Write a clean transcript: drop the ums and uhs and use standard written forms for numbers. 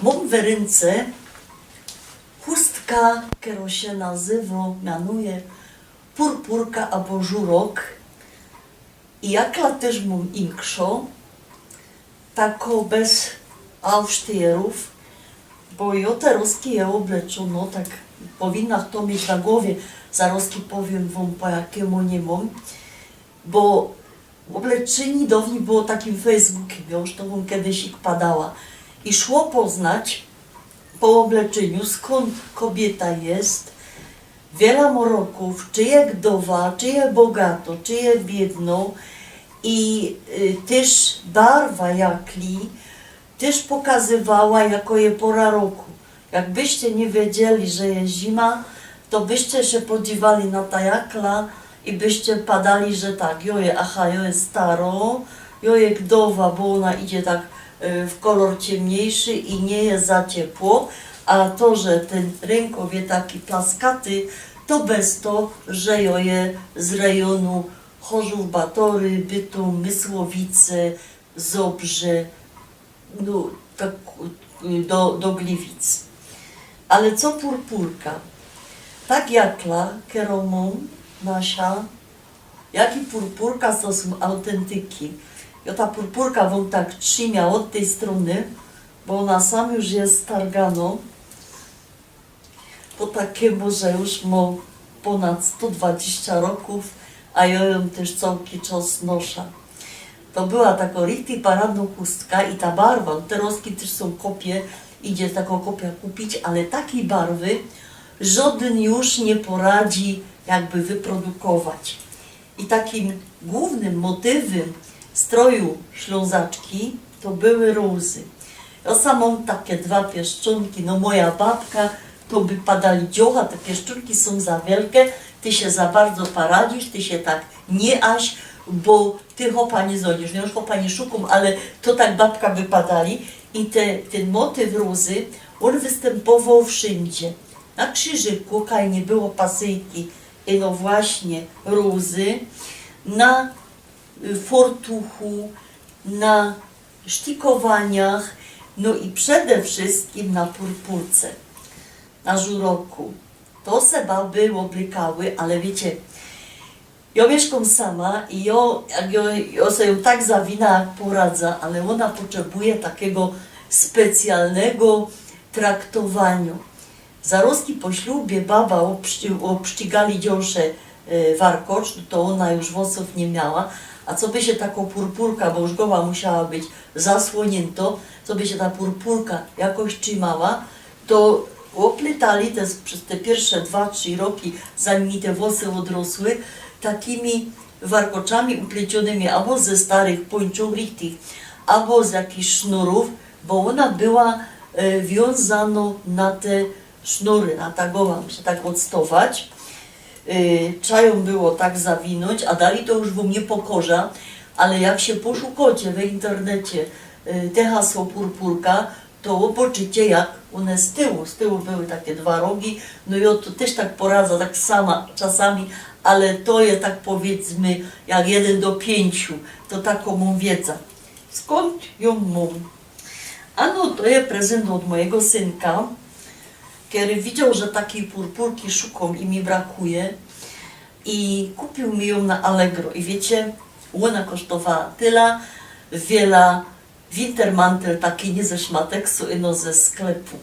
Mam w ręce chustka, która się nazywa, mianuje purpurka albo żurok. I jakla też mam inkszą, taką bez aufstierów, bo ja te roski je obleczą, no tak powinna to mieć na głowie, zaroski powiem wam po jakiemu nie mam, bo obleczeni dawniej było takim Facebookiem, ja już to wam kiedyś ich padała i szło poznać po obleczeniu, skąd kobieta jest, wiele moroków, czy je gdowa, czy je bogato, czy je biedno i też barwa jakli też pokazywała, jako je pora roku. Jakbyście nie wiedzieli, że jest zima, to byście się podziwali na ta jakla i byście padali, że tak, joje, aha, joje staro, joje gdowa, bo ona idzie tak w kolor ciemniejszy i nie jest za ciepło, a to, że ten rękow jest taki plaskaty, to bez to, że joje z rejonu Chorzów, Batory, Bytom, Mysłowice, Zobrze, no, tak, do Gliwic. Ale co purpurka? Tak jakla, kieromą nasza, jak i purpurka to są autentyki. Ja ta purpurka wam tak trzyma od tej strony, bo ona sam już jest stargano, po takiemu, że już ma ponad 120 roków, a ja ją też całki czas noszę. To była taka richtig paradna chustka i ta barwa, te roski też są kopie, idzie taką kopię kupić, ale takiej barwy żaden już nie poradzi jakby wyprodukować. I takim głównym motywem stroju Ślązaczki to były rózy. Ja samą takie dwa pieszczonki, no moja babka, to by padali dziocha, te pieszczonki są za wielkie, ty się za bardzo paradzisz, ty się tak nie aś, bo ty chopa nie zolisz, ja już chopa nie szukam, ale to tak babka wypadali i ten motyw rózy, on występował wszędzie. Na krzyżyku, kaj nie było pasyjki, i no właśnie rózy, na fortuchu, na sztikowaniach, no i przede wszystkim na purpurce, na żuroku. To se baby obrykały, ale wiecie, ja mieszkam sama i ja sobie ją tak zawina, jak poradza, ale ona potrzebuje takiego specjalnego traktowania. Zaroski po ślubie baba obścigali dziąsze warkocz, to ona już włosów nie miała, a co by się taką purpurka, bo już głowa musiała być zasłonięto, co by się ta purpurka jakoś trzymała, to opletali przez te pierwsze 2-3 roki, zanim mi te włosy odrosły, takimi warkoczami uplecionymi albo ze starych pończów richtig, albo z jakichś sznurów, bo ona była wiązana na te sznury, na tagowa, się tak odstować. Trzeba ją było tak zawinąć, a dali to już wam nie pokorza, ale jak się poszukacie w internecie te hasło purpurka, to zobaczycie, jak one z tyłu były takie dwa rogi, no i to też tak poradza, tak sama czasami, ale to jest tak powiedzmy jak 1:5, to taką mam wiedzę. Skąd ją mam? Ano, to jest prezent od mojego synka, który widział, że takiej purpurki szukam i mi brakuje i kupił mi ją na Allegro i wiecie, ona kosztowała tyle, wiele wintermantel taki nie ze szmateksu, ino ze sklepu.